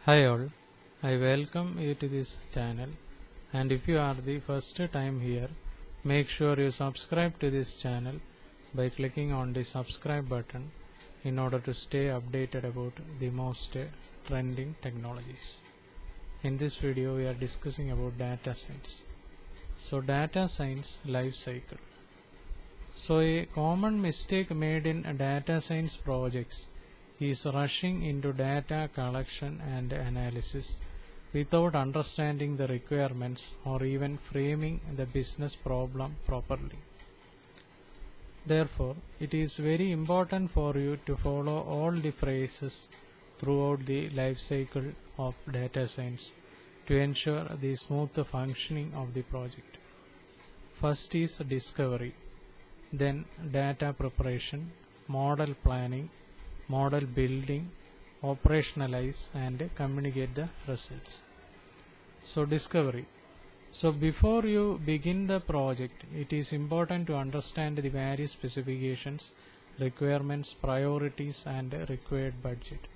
Hi all, I welcome you to this channel, and if you are the first time here, make sure you subscribe to this channel by clicking on the subscribe button in order to stay updated about the most trending technologies. In this video we are discussing about data science. So data science life cycle. So a common mistake made in data science projects is rushing into data collection and analysis without understanding the requirements or even framing the business problem properly. Therefore, it is very important for you to follow all the phases throughout the life cycle of data science to ensure the smooth functioning of the project. First is discovery, then data preparation, model planning, model building, operationalize and communicate the results. So discovery. So before you begin the project, it is important to understand the various specifications, requirements, priorities and required budget.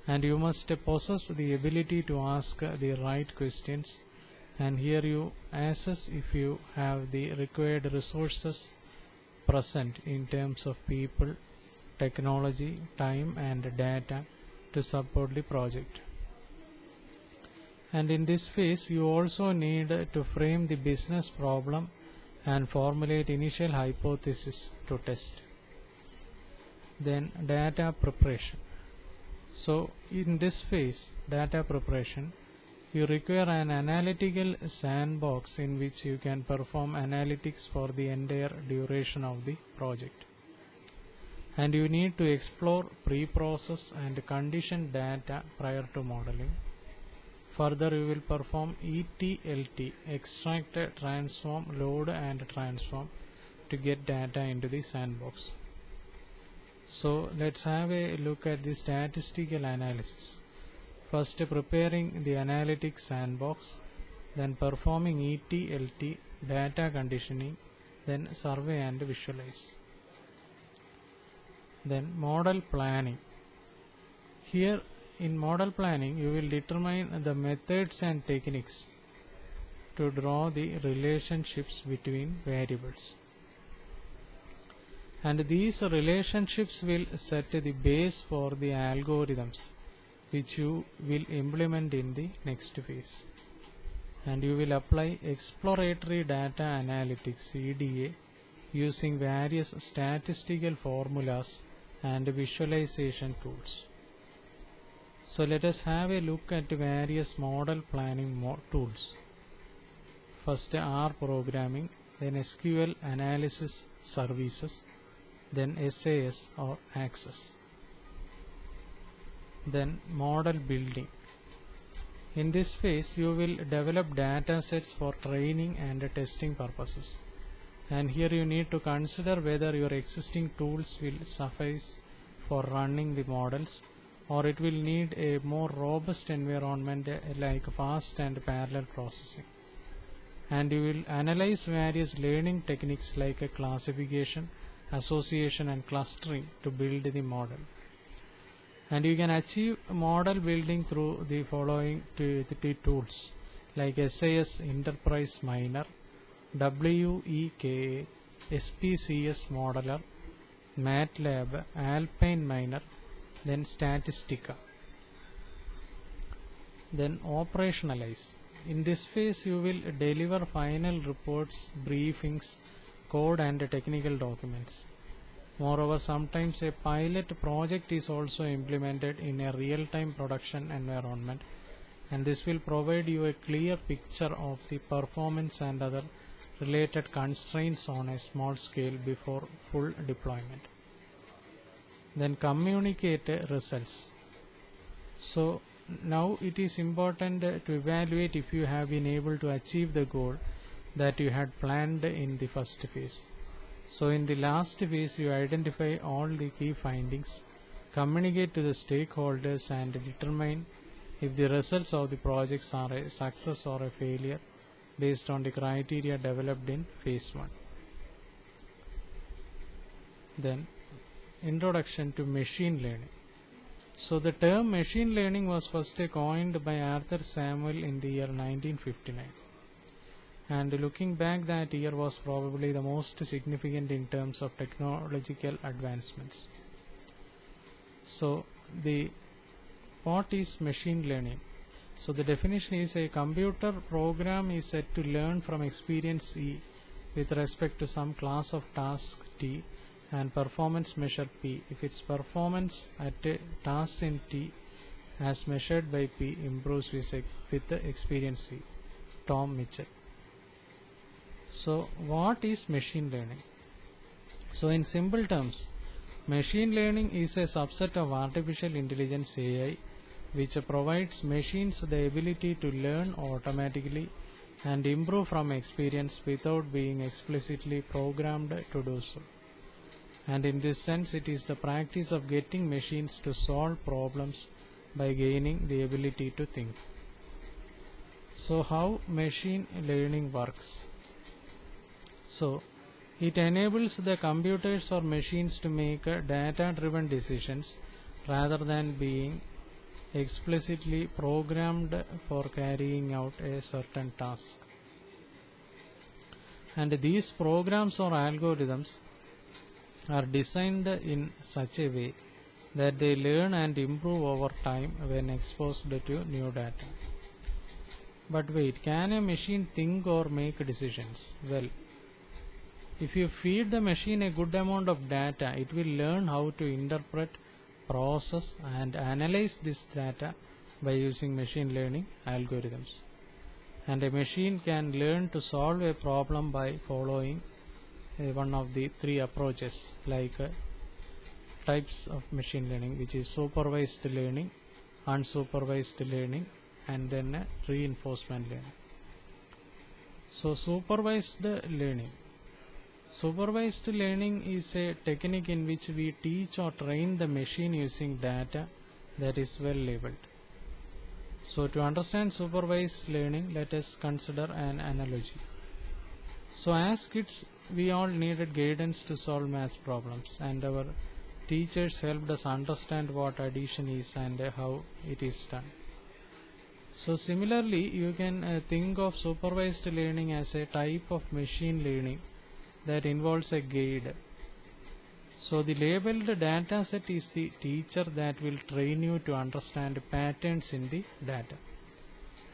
And you must possess the ability to ask the right questions, and here you assess if you have the required resources present in terms of people, technology, time and data to support the project. And in this phase you also need to frame the business problem and formulate initial hypothesis to test. Then data preparation. So in this phase, data preparation, you require an analytical sandbox in which you can perform analytics for the entire duration of the project. And you need to explore pre-process and condition data prior to modeling. Further, you will perform ETLT, extract, transform, load and transform to get data into the sandbox. So let's have a look at the statistical analysis. First, preparing the analytic sandbox, then performing ETLT, data conditioning, then survey and visualize. Then model planning. Here in model planning you will determine the methods and techniques to draw the relationships between variables, and these relationships will set the base for the algorithms which you will implement in the next phase. And you will apply exploratory data analytics EDA using various statistical formulas and visualization tools. So let us have a look at various model planning tools. First R programming, then SQL analysis services, then SAS or Access. Then model building. In this phase you will develop data sets for training and testing purposes, and here you need to consider whether your existing tools will suffice for running the models, or it will need a more robust environment like fast and parallel processing. And you will analyze various learning techniques like classification, association and clustering to build the model. And you can achieve model building through the following two tools like SAS Enterprise Miner, WEKA, SPCS Modeler, MATLAB, Alpine Miner, then Statistica. Then operationalize. In this phase you will deliver final reports, briefings, code and technical documents. Moreover, sometimes a pilot project is also implemented in a real-time production environment, and this will provide you a clear picture of the performance and other related constraints on a small scale before full deployment. Then communicate results. So now it is important to evaluate if you have been able to achieve the goal that you had planned in the first phase. So in the last phase you identify all the key findings, communicate to the stakeholders and determine if the results of the projects are a success or a failure based on the criteria developed in phase 1. Then introduction to machine learning. So the term machine learning was first coined by Arthur Samuel in the year 1959. And looking back, that year was probably the most significant in terms of technological advancements. So what is machine learning? So the definition is: a computer program is said to learn from experience E with respect to some class of task T and performance measure P if its performance at a task in T as measured by P improves with the experience C. Tom Mitchell. So what is machine learning? So in simple terms, machine learning is a subset of artificial intelligence AI which provides machines the ability to learn automatically and improve from experience without being explicitly programmed to do so. And in this sense, it is the practice of getting machines to solve problems by gaining the ability to think. So how machine learning works? So it enables the computers or machines to make data-driven decisions rather than being explicitly programmed for carrying out a certain task. And these programs or algorithms are designed in such a way that they learn and improve over time when exposed to new data. But wait, can a machine think or make decisions? Well, if you feed the machine a good amount of data, it will learn how to interpret, process and analyze this data by using machine learning algorithms. And a machine can learn to solve a problem by following one of the three approaches, like types of machine learning, which is supervised learning, unsupervised learning, and then reinforcement learning. So supervised learning. Supervised learning is a technique in which we teach or train the machine using data that is well labeled. So to understand supervised learning, let us consider an analogy. So as kids, we all needed guidance to solve math problems, and our teachers helped us understand what addition is and how it is done. So similarly, you can think of supervised learning as a type of machine learning that involves a guide. So the labeled data set is the teacher that will train you to understand patterns in the data.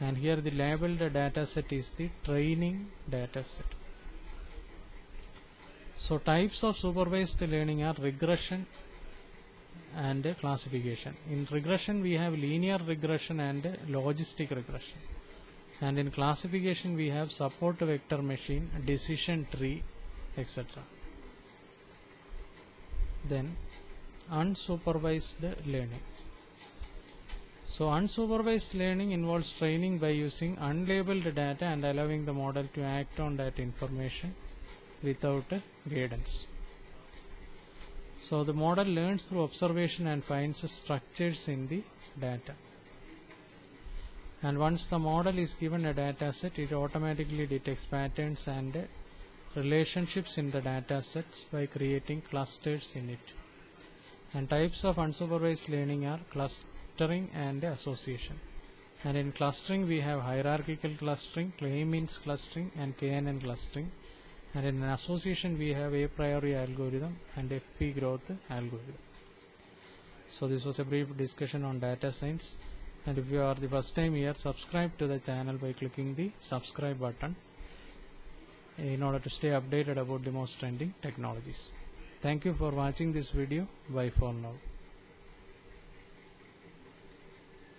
And here the labeled data set is the training data set. So types of supervised learning are regression and classification. In regression we have linear regression and logistic regression. And in classification we have support vector machine, decision tree, etc. Then unsupervised learning. So unsupervised learning involves training by using unlabeled data and allowing the model to act on that information without guidance. So the model learns through observation and finds structures in the data. And once the model is given a data set, it automatically detects patterns and relationships in the data sets by creating clusters in it. And types of unsupervised learning are clustering and association. And in clustering we have hierarchical clustering, K-means clustering and KNN clustering. And in association we have a priori algorithm and FP growth algorithm. So this was a brief discussion on data science, and if you are the first time here, subscribe to the channel by clicking the subscribe button in order to stay updated about the most trending technologies. Thank you for watching this video. Bye for now.